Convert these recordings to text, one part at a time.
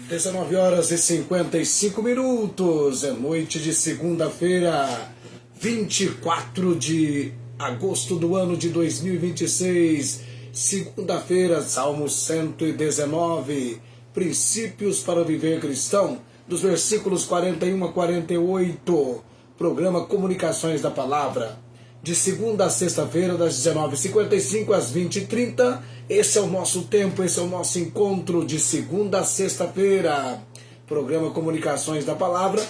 19h55, é noite de segunda-feira, 24 de agosto do ano de 2026, segunda-feira, Salmo 119, princípios para viver cristão, dos versículos 41 a 48, programa Comunicações da Palavra, de segunda a sexta-feira, das 19h55 às 20h30. Esse é o nosso tempo, esse é o nosso encontro de segunda a sexta-feira. Programa Comunicações da Palavra,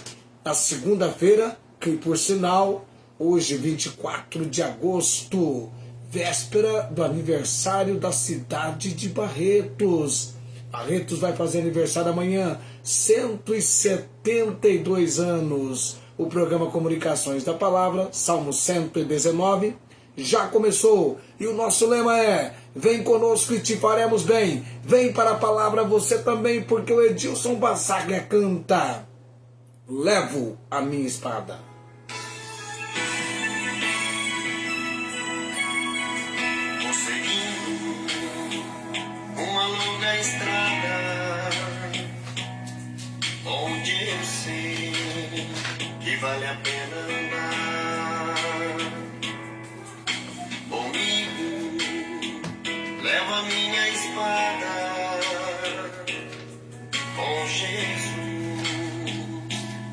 na segunda-feira, que por sinal, hoje 24 de agosto, véspera do aniversário da cidade de Barretos. Barretos vai fazer aniversário amanhã, 172 anos. O programa Comunicações da Palavra, Salmo 119, já começou. E o nosso lema é: vem conosco e te faremos bem. Vem para a palavra você também, porque o Edilson Bassaglia canta: levo a minha espada. Prosseguindo uma longa estrada, onde eu sei que vale a pena andar. Comigo, levo a minha espada. Com Jesus,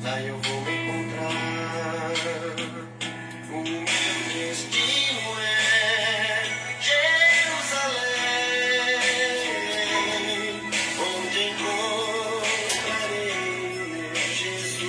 lá eu vou me encontrar. O meu destino é Jerusalém, onde encontrarei meu Jesus.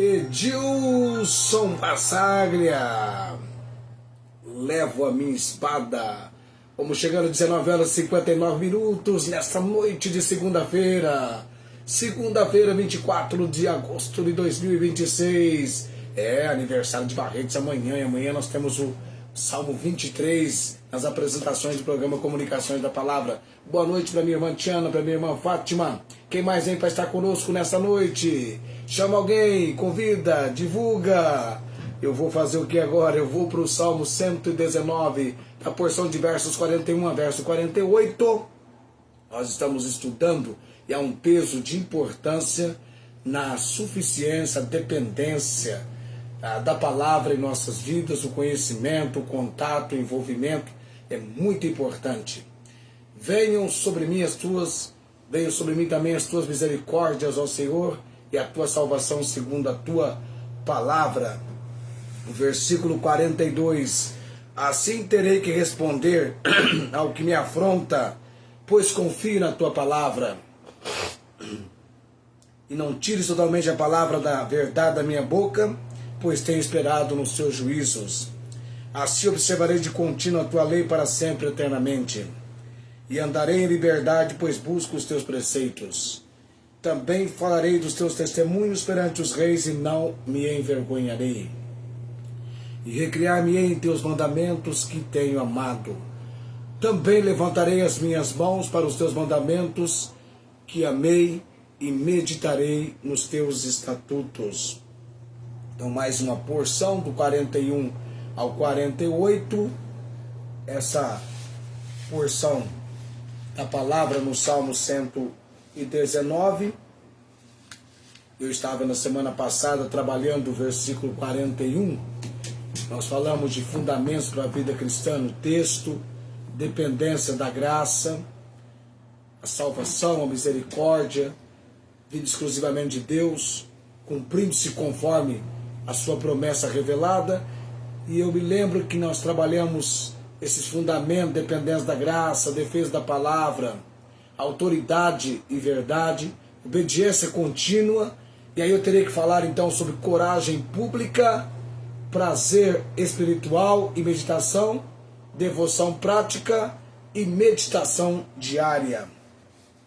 Edilson Bassaglia, levo a minha espada. Vamos chegando às 19h59 nesta noite de segunda-feira. Segunda-feira, 24 de agosto de 2026. É aniversário de Barretos amanhã. E amanhã nós temos o Salmo 23 nas apresentações do programa Comunicações da Palavra. Boa noite para minha irmã Tiana, para minha irmã Fátima. Quem mais vem para estar conosco nessa noite? Chama alguém, convida, divulga. Eu vou fazer o que agora? Eu vou para o Salmo 119, a porção de versos 41 a verso 48. Nós estamos estudando e há um peso de importância na suficiência, dependência da palavra em nossas vidas, o conhecimento, o contato, o envolvimento é muito importante. Venham sobre mim também as tuas misericórdias, ó Senhor, e a tua salvação segundo a tua palavra. O versículo 42. Assim terei que responder ao que me afronta, pois confio na tua palavra. E não tires totalmente a palavra da verdade da minha boca, pois tenho esperado nos teus juízos. Assim observarei de contínuo a tua lei para sempre, eternamente. E andarei em liberdade, pois busco os teus preceitos. Também falarei dos teus testemunhos perante os reis e não me envergonharei. E recriar-me-ei em teus mandamentos que tenho amado. Também levantarei as minhas mãos para os teus mandamentos que amei e meditarei nos teus estatutos. Então, mais uma porção do 41 ao 48, essa porção da palavra no Salmo 119. Eu estava na semana passada trabalhando o versículo 41. Nós falamos de fundamentos para a vida cristã no texto, dependência da graça, a salvação, a misericórdia, vida exclusivamente de Deus, cumprindo-se conforme a sua promessa revelada. E eu me lembro que nós trabalhamos esses fundamentos, dependência da graça, defesa da palavra, autoridade e verdade, obediência contínua. E aí eu terei que falar então sobre coragem pública, prazer espiritual e meditação, devoção prática e meditação diária.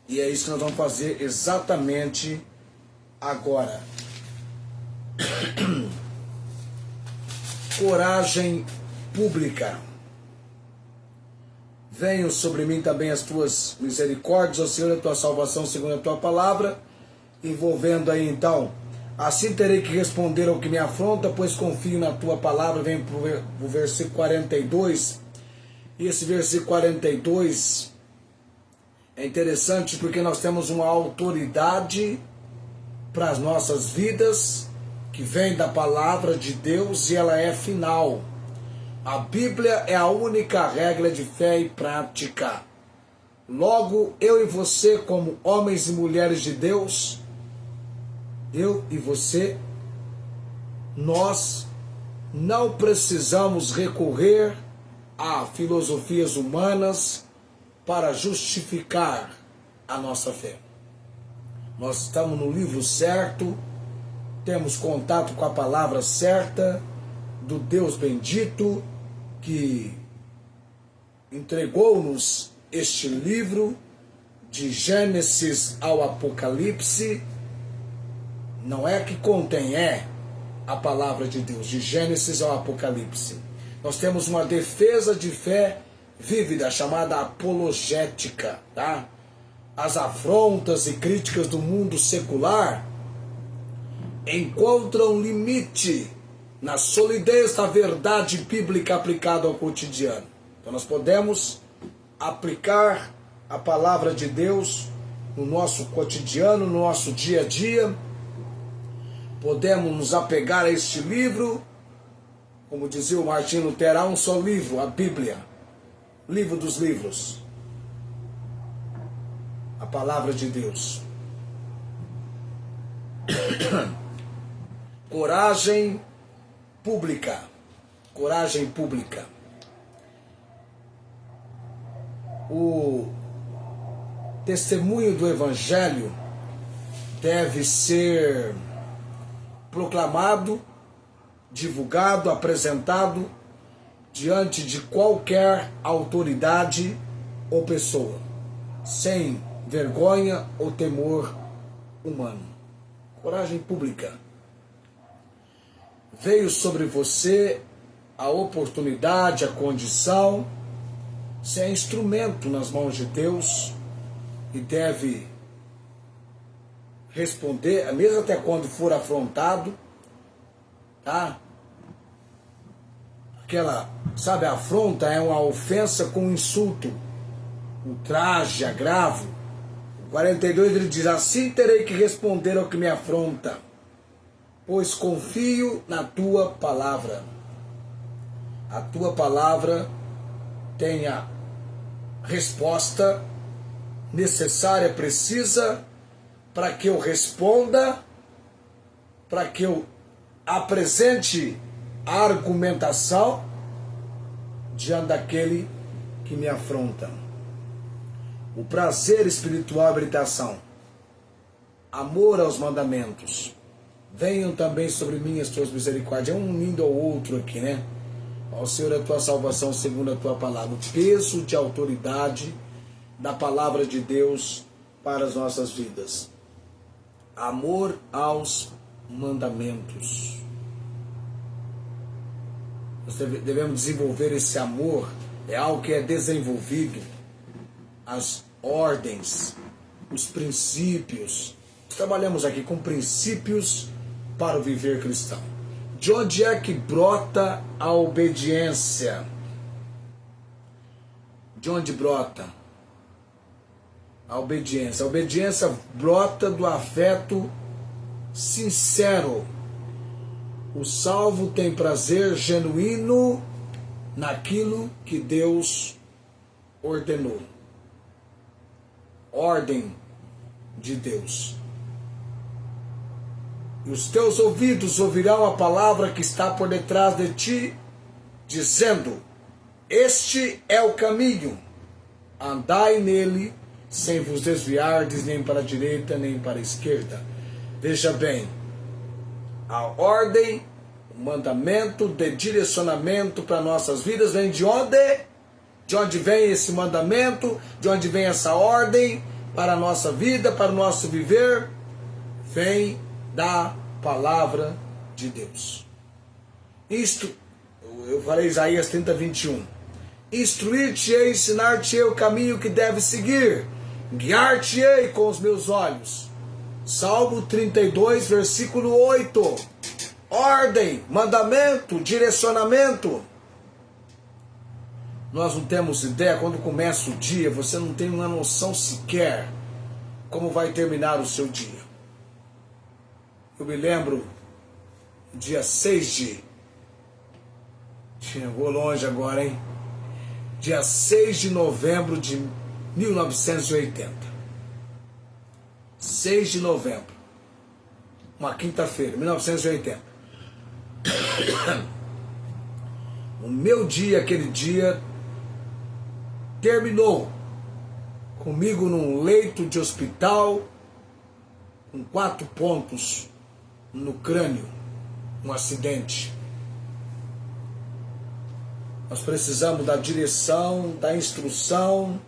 E é isso que nós vamos fazer exatamente agora. Coragem pública. Venham sobre mim também as tuas misericórdias, ó Senhor, a tua salvação segundo a tua palavra, envolvendo aí então, assim terei que responder ao que me afronta, pois confio na tua palavra. Vem para o versículo 42, e esse versículo 42 é interessante porque nós temos uma autoridade para as nossas vidas, que vem da palavra de Deus e ela é final. A Bíblia é a única regra de fé e prática. Logo, eu e você, como homens e mulheres de Deus, eu e você, nós não precisamos recorrer a filosofias humanas para justificar a nossa fé. Nós estamos no livro certo, temos contato com a palavra certa, do Deus bendito, que entregou-nos este livro, de Gênesis ao Apocalipse. Não é que contém, é a palavra de Deus, de Gênesis ao Apocalipse. Nós temos uma defesa de fé vívida, chamada apologética, tá? As afrontas e críticas do mundo secular encontram limite na solidez da verdade bíblica aplicada ao cotidiano. Então nós podemos aplicar a palavra de Deus no nosso cotidiano, no nosso dia a dia. Podemos nos apegar a este livro, como dizia o Martinho Lutero, há um só livro, a Bíblia, livro dos livros, a palavra de Deus. Coragem pública. Coragem pública. O testemunho do Evangelho deve ser proclamado, divulgado, apresentado diante de qualquer autoridade ou pessoa, sem vergonha ou temor humano. Coragem pública. Veio sobre você a oportunidade, a condição, você é instrumento nas mãos de Deus e deve responder, mesmo até quando for afrontado, tá? Aquela, sabe, a afronta é uma ofensa com insulto, ultraje, agravo. 42 ele diz: assim terei que responder ao que me afronta, pois confio na tua palavra. A tua palavra tem a resposta necessária, precisa, para que eu responda, para que eu apresente a argumentação diante daquele que me afronta. O prazer espiritual e habilitação. Amor aos mandamentos. Venham também sobre mim as tuas misericórdias. É um lindo ao outro aqui, né? Ó Senhor, a tua salvação segundo a tua palavra. O peso de autoridade da palavra de Deus para as nossas vidas. Amor aos mandamentos. Nós devemos desenvolver esse amor. É algo que é desenvolvido. As ordens, os princípios. Trabalhamos aqui com princípios para o viver cristão. De onde é que brota a obediência? De onde brota a obediência? A obediência brota do afeto sincero. O salvo tem prazer genuíno naquilo que Deus ordenou. Ordem de Deus. E os teus ouvidos ouvirão a palavra que está por detrás de ti, dizendo: este é o caminho, andai nele, sem vos desviardes nem para a direita nem para a esquerda. Veja bem, a ordem, o mandamento de direcionamento para nossas vidas vem de onde? De onde vem esse mandamento? De onde vem essa ordem para a nossa vida, para o nosso viver? Vem da palavra de Deus. Isto, eu falei Isaías 30, 21. Instruir-te-ei, ensinar-te-ei o caminho que deves seguir, guiar-te-ei com os meus olhos. Salmo 32, versículo 8. Ordem, mandamento, direcionamento. Nós não temos ideia, quando começa o dia, você não tem uma noção sequer como vai terminar o seu dia. Eu me lembro, dia 6 de... Vou longe agora, hein? Dia 6 de novembro de 1980. 6 de novembro. Uma quinta-feira, 1980. O meu dia, aquele dia, terminou comigo num leito de hospital, com 4 pontos no crânio, um acidente. Nós precisamos da direção, da instrução,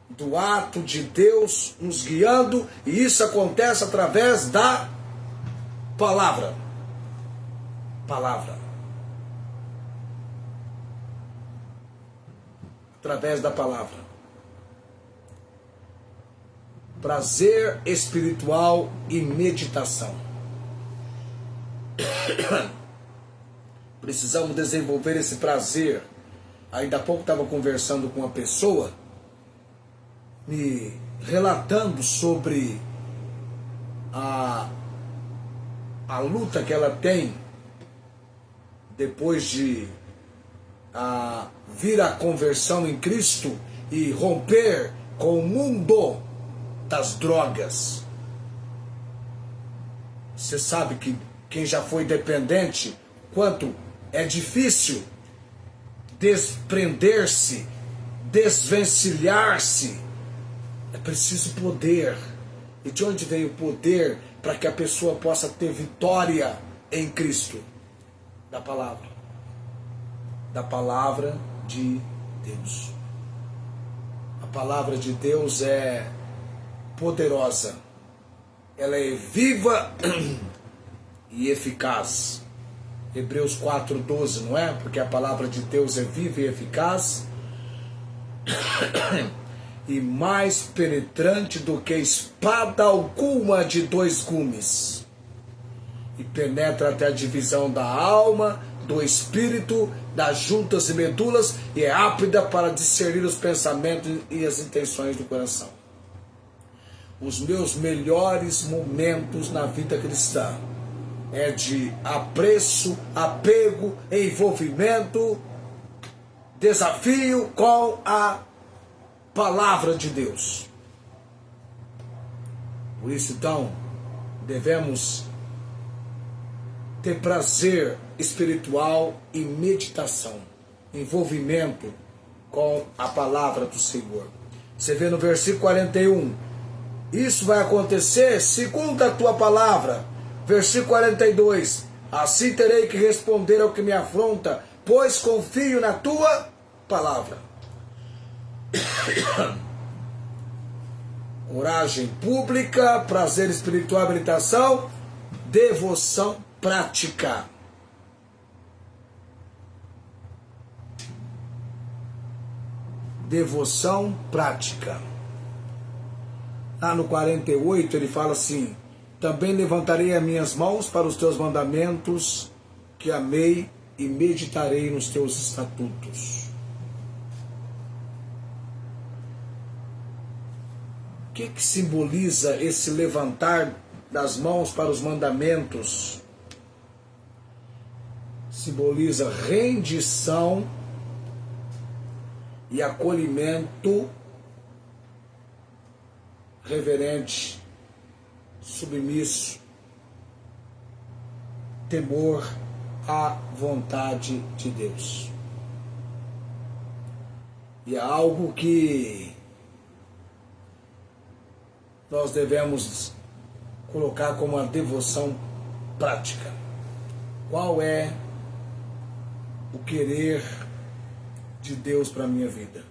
do ato de Deus nos guiando, e isso acontece através da palavra. Palavra. Através da palavra. Prazer espiritual e meditação. Precisamos desenvolver esse prazer. Ainda há pouco estava conversando com uma pessoa, me relatando sobre a luta que ela tem depois de vir à conversão em Cristo e romper com o mundo das drogas. Você sabe que quem já foi dependente, quanto é difícil desprender-se, desvencilhar-se. É preciso poder. E de onde vem o poder para que a pessoa possa ter vitória em Cristo? Da palavra. Da palavra de Deus. A palavra de Deus é poderosa. Ela é viva e eficaz. Hebreus 4:12, não é? Porque a palavra de Deus é viva e eficaz e mais penetrante do que espada alguma de 2 gumes, e penetra até a divisão da alma, do espírito, das juntas e medulas, e é apta para discernir os pensamentos e as intenções do coração. os meus melhores momentos na vida cristã é de apreço, apego, envolvimento, desafio com a palavra de Deus. Por isso, então, devemos ter prazer espiritual e meditação, envolvimento com a palavra do Senhor. Você vê no versículo 41, isso vai acontecer segundo a tua palavra. Versículo 42, assim terei que responder ao que me afronta, pois confio na tua palavra. Coragem pública, prazer espiritual, habilitação, devoção prática. Devoção prática. Lá no 48 ele fala assim: também levantarei as minhas mãos para os teus mandamentos, que amei, e meditarei nos teus estatutos. O que simboliza esse levantar das mãos para os mandamentos? Simboliza rendição e acolhimento reverente, submisso, temor à vontade de Deus. E é algo que nós devemos colocar como uma devoção prática. Qual é o querer de Deus para a minha vida?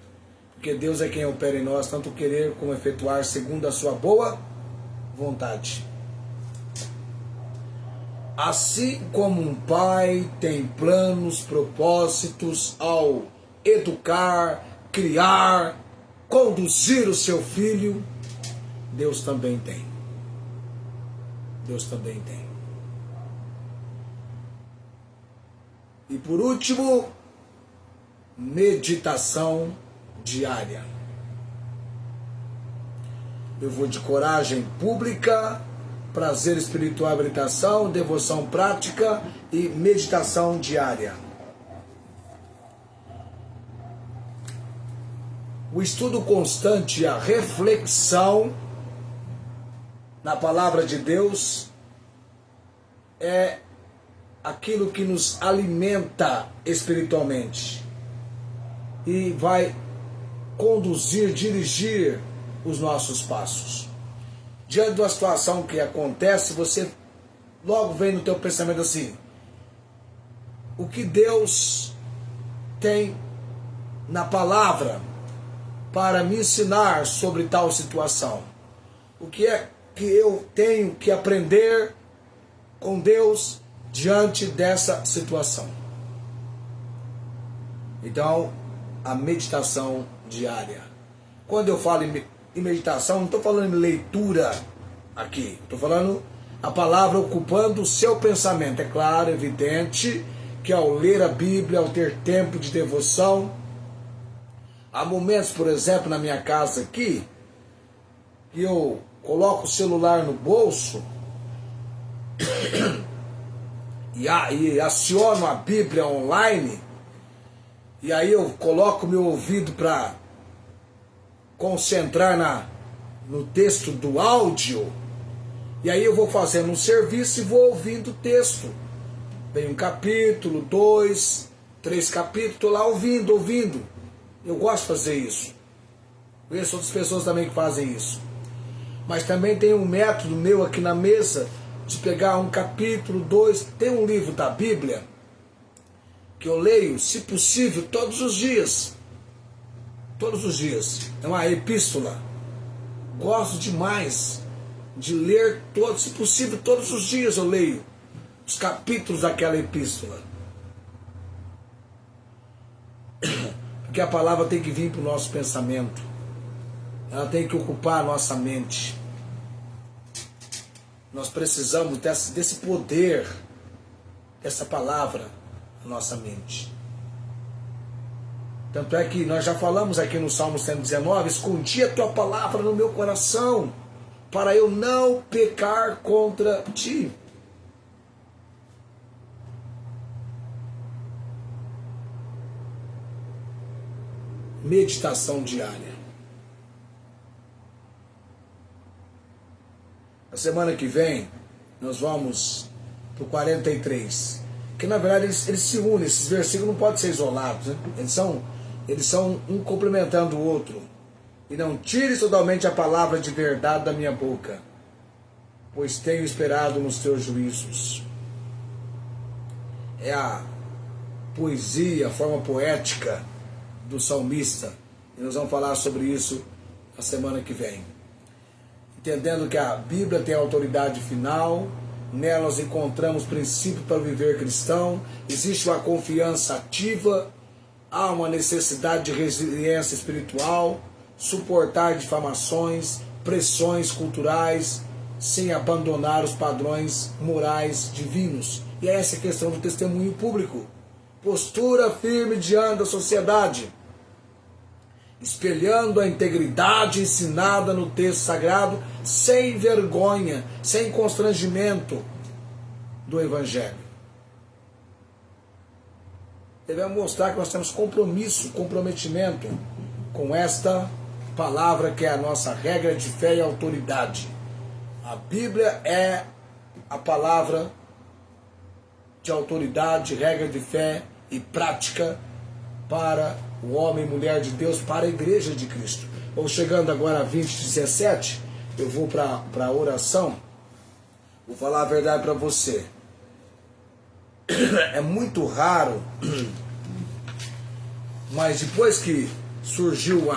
Porque Deus é quem opera em nós, tanto querer como efetuar segundo a sua boa vontade. Assim como um pai tem planos, propósitos ao educar, criar, conduzir o seu filho, Deus também tem. Deus também tem. E por último, meditação diária. Eu vou de coragem pública, prazer espiritual, habilitação, devoção prática e meditação diária. O estudo constante e a reflexão na palavra de Deus é aquilo que nos alimenta espiritualmente e vai conduzir, dirigir os nossos passos. Diante de uma situação que acontece, você logo vem no teu pensamento assim: o que Deus tem na palavra para me ensinar sobre tal situação? O que é que eu tenho que aprender com Deus diante dessa situação? Então, a meditação diária. Quando eu falo em meditação, não estou falando em leitura aqui. Estou falando a palavra ocupando o seu pensamento. É claro, evidente, que ao ler a Bíblia, ao ter tempo de devoção, há momentos, por exemplo, na minha casa aqui, que eu coloco o celular no bolso e aciono a Bíblia online, e aí eu coloco meu ouvido para concentrar no texto do áudio, e aí eu vou fazendo um serviço e vou ouvindo o texto. Vem um capítulo, 2, 3 capítulos, estou lá ouvindo. Eu gosto de fazer isso. Conheço outras pessoas também que fazem isso. Mas também tem um método meu aqui na mesa de pegar um capítulo, 2, tem um livro da Bíblia que eu leio, se possível, todos os dias. Todos os dias. É uma epístola. Gosto demais de ler, se possível, todos os dias eu leio os capítulos daquela epístola. Porque a palavra tem que vir para o nosso pensamento. Ela tem que ocupar a nossa mente. Nós precisamos desse poder, dessa palavra na nossa mente. Tanto é que nós já falamos aqui no Salmo 119, escondi a tua palavra no meu coração, para eu não pecar contra ti. Meditação diária. Na semana que vem, nós vamos para o 43. Que na verdade eles se unem, esses versículos não podem ser isolados, né? Eles são um complementando o outro. E não tires totalmente a palavra de verdade da minha boca, pois tenho esperado nos teus juízos. É a poesia, a forma poética do salmista. E nós vamos falar sobre isso na semana que vem. Entendendo que a Bíblia tem a autoridade final, nela nós encontramos princípio para viver cristão, existe uma confiança ativa, há uma necessidade de resiliência espiritual, suportar difamações, pressões culturais, sem abandonar os padrões morais divinos. E é essa questão do testemunho público. Postura firme diante da sociedade, espelhando a integridade ensinada no texto sagrado, sem vergonha, sem constrangimento do Evangelho. Devemos mostrar que nós temos comprometimento com esta palavra que é a nossa regra de fé e autoridade. A Bíblia é a palavra de autoridade, regra de fé e prática para o homem e mulher de Deus, para a igreja de Cristo. Ou chegando agora a 20:17, eu vou para a oração. Vou falar a verdade para você. É muito raro, mas depois que surgiu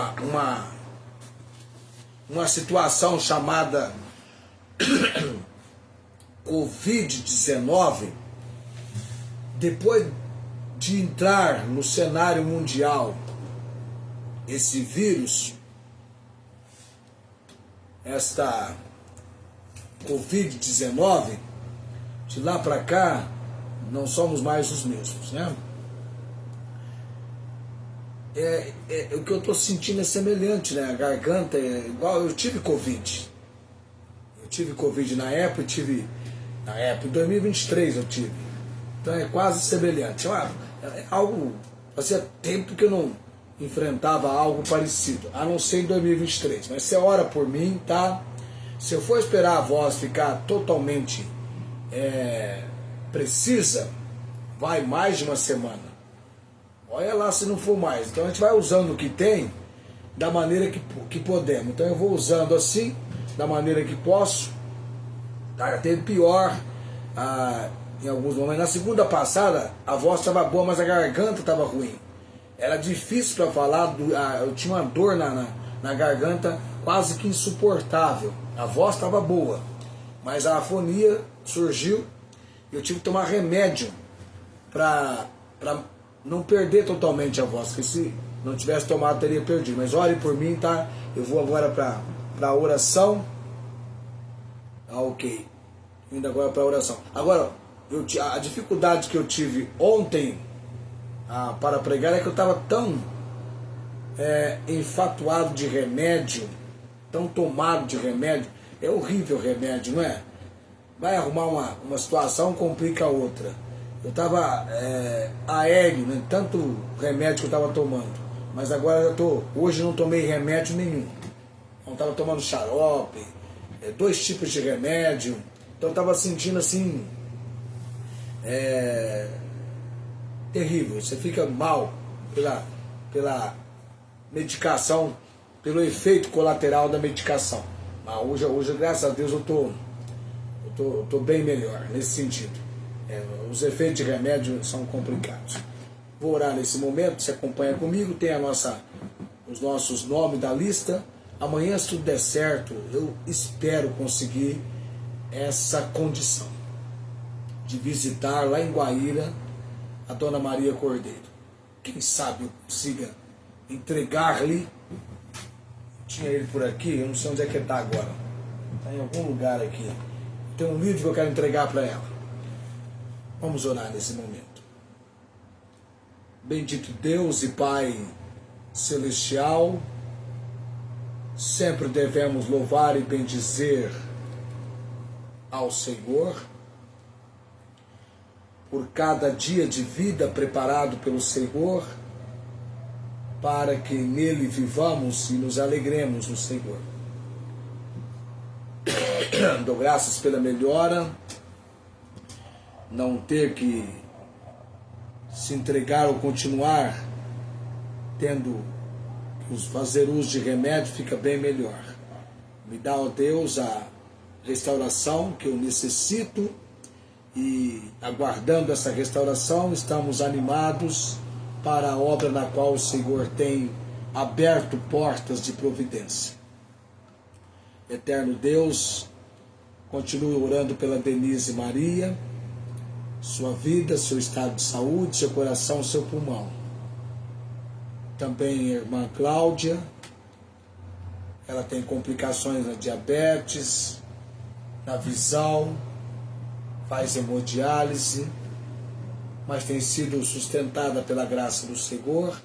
uma situação chamada Covid-19, depois de entrar no cenário mundial esse vírus, esta Covid-19, de lá para cá não somos mais os mesmos, né? O que eu estou sentindo é semelhante, né? A garganta é igual. Eu tive Covid. Eu tive Covid na época, em 2023 eu tive. Então é quase semelhante. É algo. Fazia tempo que eu não enfrentava algo parecido, a não ser em 2023. Mas você ora por mim, tá? Se eu for esperar a voz ficar totalmente precisa, vai mais de uma semana. Olha lá se não for mais. Então a gente vai usando o que tem da maneira que podemos. Então eu vou usando assim, da maneira que posso. Tá? Teve pior em alguns momentos. Na segunda passada a voz estava boa, mas a garganta estava ruim. Era difícil para falar. Eu tinha uma dor na garganta quase que insuportável. A voz estava boa, mas a afonia surgiu. Eu tive que tomar remédio para não perder totalmente a voz, porque se não tivesse tomado teria perdido. Mas ore por mim, tá? Eu vou agora para a oração. Ok. Indo agora para a oração. Agora, a dificuldade que eu tive ontem para pregar é que eu estava tão enfatuado de remédio, tão tomado de remédio. É horrível o remédio, não é? Vai arrumar uma situação, complica a outra. Eu estava aéreo, né? Tanto remédio que eu estava tomando. Mas agora hoje não tomei remédio nenhum. Eu estava tomando xarope, 2 tipos de remédio. Então eu estava sentindo assim, terrível. Você fica mal pela medicação, pelo efeito colateral da medicação. Mas hoje graças a Deus, eu tô bem melhor nesse sentido. Os efeitos de remédio são complicados. Vou orar nesse momento, você acompanha comigo, tem os nossos nomes da lista. Amanhã, se tudo der certo, eu espero conseguir essa condição de visitar lá em Guaíra a Dona Maria Cordeiro. Quem sabe eu consiga entregar-lhe. Tinha ele por aqui, eu não sei onde é que ele está agora. Está em algum lugar aqui. Tem um livro que eu quero entregar para ela. Vamos orar nesse momento. Bendito Deus e Pai Celestial, sempre devemos louvar e bendizer ao Senhor por cada dia de vida preparado pelo Senhor, para que nele vivamos e nos alegremos no Senhor. Dou graças pela melhora, não ter que se entregar ou continuar tendo que fazer uso de remédio, fica bem melhor. Me dá, ó Deus, a restauração que eu necessito, e aguardando essa restauração, estamos animados para a obra na qual o Senhor tem aberto portas de providência. Eterno Deus, continue orando pela Denise Maria, sua vida, seu estado de saúde, seu coração, seu pulmão. Também a irmã Cláudia, ela tem complicações na diabetes, na visão, faz hemodiálise, mas tem sido sustentada pela graça do Senhor,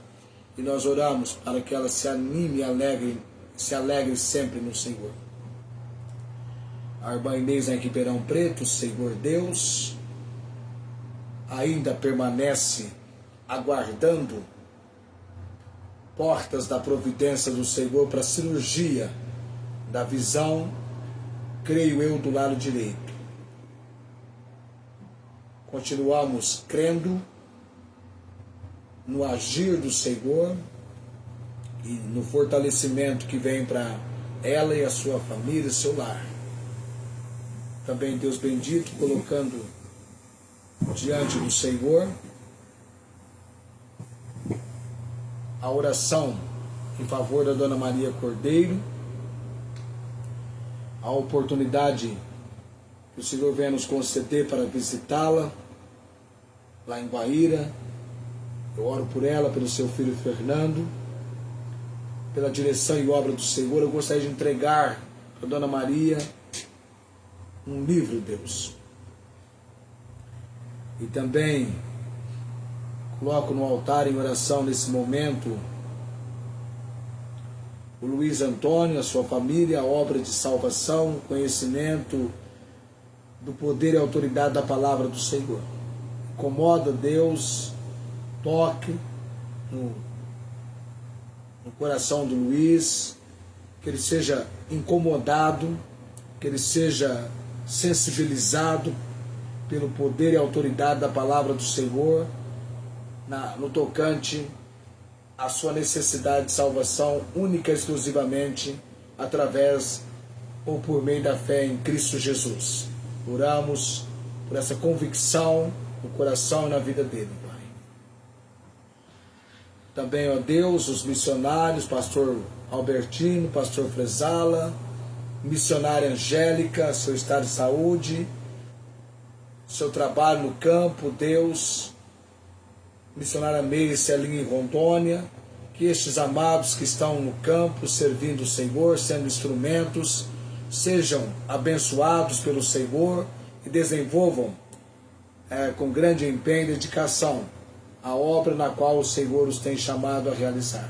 e nós oramos para que ela se anime e se alegre sempre no Senhor. A irmã Inês em Ribeirão Preto, Senhor Deus, ainda permanece aguardando portas da providência do Senhor para a cirurgia da visão, creio eu, do lado direito. Continuamos crendo no agir do Senhor e no fortalecimento que vem para ela e a sua família e seu lar. Também, Deus bendito, colocando diante do Senhor a oração em favor da Dona Maria Cordeiro, a oportunidade que o Senhor venha nos conceder para visitá-la lá em Guaíra. Eu oro por ela, pelo seu filho Fernando, pela direção e obra do Senhor. Eu gostaria de entregar para Dona Maria um livro, Deus. E também coloco no altar em oração nesse momento o Luiz Antônio, a sua família, a obra de salvação, o conhecimento do poder e autoridade da palavra do Senhor. Incomoda, Deus, toque no coração do Luiz, que ele seja incomodado, que ele seja sensibilizado pelo poder e autoridade da palavra do Senhor, no tocante à sua necessidade de salvação única e exclusivamente através ou por meio da fé em Cristo Jesus. Oramos por essa convicção no coração e na vida dele, Pai. Também, ó Deus, os missionários, pastor Albertino, pastor Fresala, missionária Angélica, seu estado de saúde, seu trabalho no campo, Deus, missionária Meire Celinho em Rondônia, que estes amados que estão no campo servindo o Senhor, sendo instrumentos, sejam abençoados pelo Senhor e desenvolvam com grande empenho e dedicação a obra na qual o Senhor os tem chamado a realizar.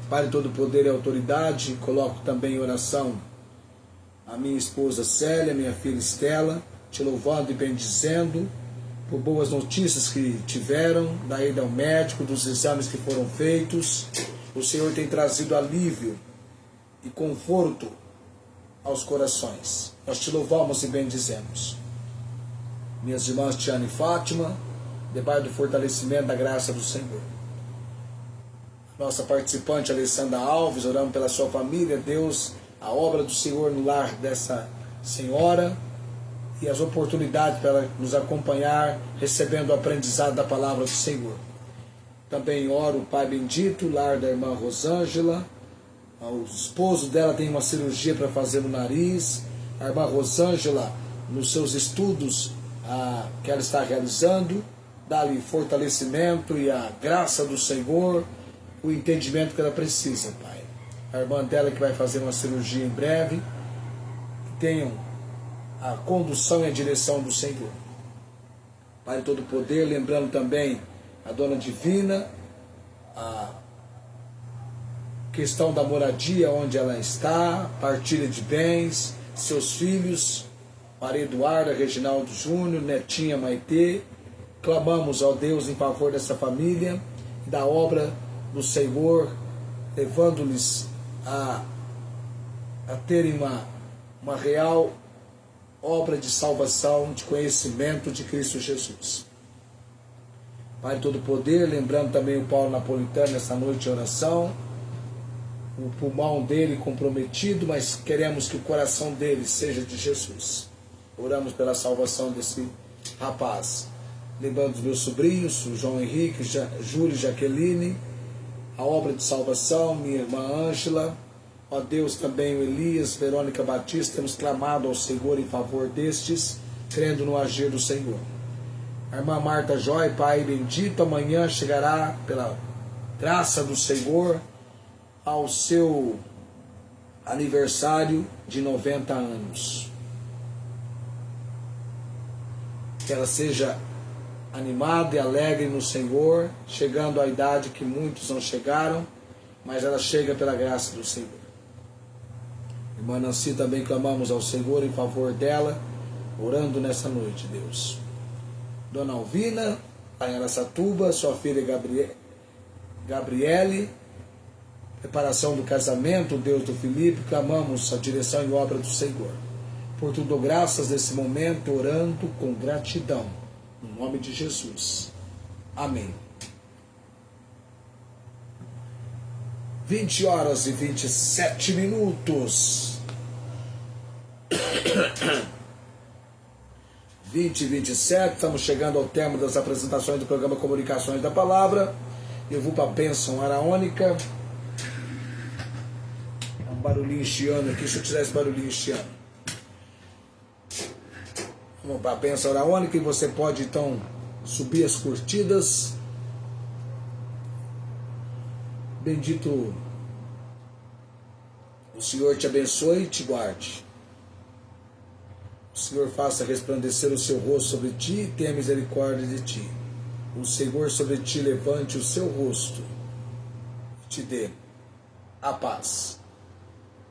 Pai de todo poder e autoridade, coloco também em oração a minha esposa Célia, minha filha Estela, te louvando e bendizendo por boas notícias que tiveram, da ida ao médico, dos exames que foram feitos. O Senhor tem trazido alívio e conforto aos corações. Nós te louvamos e bendizemos. Minhas irmãs Tiana e Fátima, debaixo do fortalecimento da graça do Senhor. Nossa participante Alessandra Alves, oramos pela sua família, Deus, a obra do Senhor no lar dessa senhora e as oportunidades para ela nos acompanhar, recebendo o aprendizado da palavra do Senhor. Também oro, Pai bendito, o lar da irmã Rosângela. O esposo dela tem uma cirurgia para fazer no nariz. A irmã Rosângela, nos seus estudos que ela está realizando, dá-lhe fortalecimento e a graça do Senhor, o entendimento que ela precisa, Pai. A irmã dela que vai fazer uma cirurgia em breve, que tenham a condução e a direção do Senhor. Pai de todo poder, lembrando também a Dona Divina, a questão da moradia onde ela está, partilha de bens, seus filhos, Maria Eduarda, Reginaldo Júnior, Netinha Maitê. Clamamos ao Deus em favor dessa família, da obra do Senhor, levando-lhes a terem uma real obra de salvação, de conhecimento de Cristo Jesus. Pai Todo-Poder, lembrando também o Paulo Napolitano essa noite de oração, o pulmão dele comprometido, mas queremos que o coração dele seja de Jesus. Oramos pela salvação desse rapaz. Lembrando os meus sobrinhos, o João Henrique, Júlio e Jaqueline, a obra de salvação, minha irmã Ângela, ó Deus, também o Elias, Verônica Batista, temos clamado ao Senhor em favor destes, crendo no agir do Senhor. A irmã Marta Joy, Pai bendito, amanhã chegará, pela graça do Senhor, ao seu aniversário de 90 anos. Que ela seja animada e alegre no Senhor, chegando à idade que muitos não chegaram, mas ela chega pela graça do Senhor. Irmã Nancy, também clamamos ao Senhor em favor dela, orando nessa noite, Deus. Dona Alvina, lá em Araçatuba, sua filha Gabriele, preparação do casamento, Deus do Felipe, clamamos a direção e obra do Senhor. Por tudo graças nesse momento, orando com gratidão, no nome de Jesus. Amém. 20 horas e 27 minutos. 20 e 27, estamos chegando ao termo das apresentações do programa Comunicações da Palavra. Eu vou para a bênção araônica. Um barulhinho chiando aqui, se eu tiver esse barulhinho chiando. Vamos para a bênção araônica e você pode então subir as curtidas. Bendito o Senhor te abençoe e te guarde. O Senhor faça resplandecer o seu rosto sobre ti e tenha misericórdia de ti. O Senhor sobre ti levante o seu rosto e te dê a paz.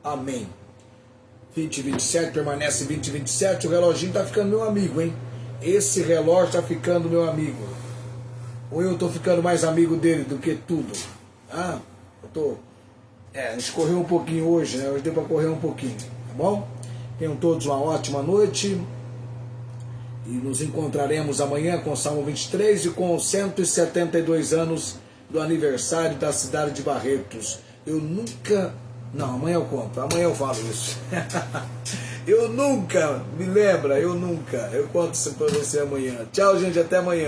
Amém. 20 e 27, permanece 20 e 27. O reloginho está ficando meu amigo, hein? Esse relógio está ficando meu amigo. Ou eu estou ficando mais amigo dele do que tudo? Ah, eu tô. A gente correu um pouquinho hoje, né? Hoje deu para correr um pouquinho, tá bom? Tenham todos uma ótima noite. E nos encontraremos amanhã com o Salmo 23 e com os 172 anos do aniversário da cidade de Barretos. Eu nunca... Não, amanhã eu conto. Amanhã eu falo isso. Eu nunca... Me lembra, eu nunca. Eu conto isso para você amanhã. Tchau, gente. Até amanhã.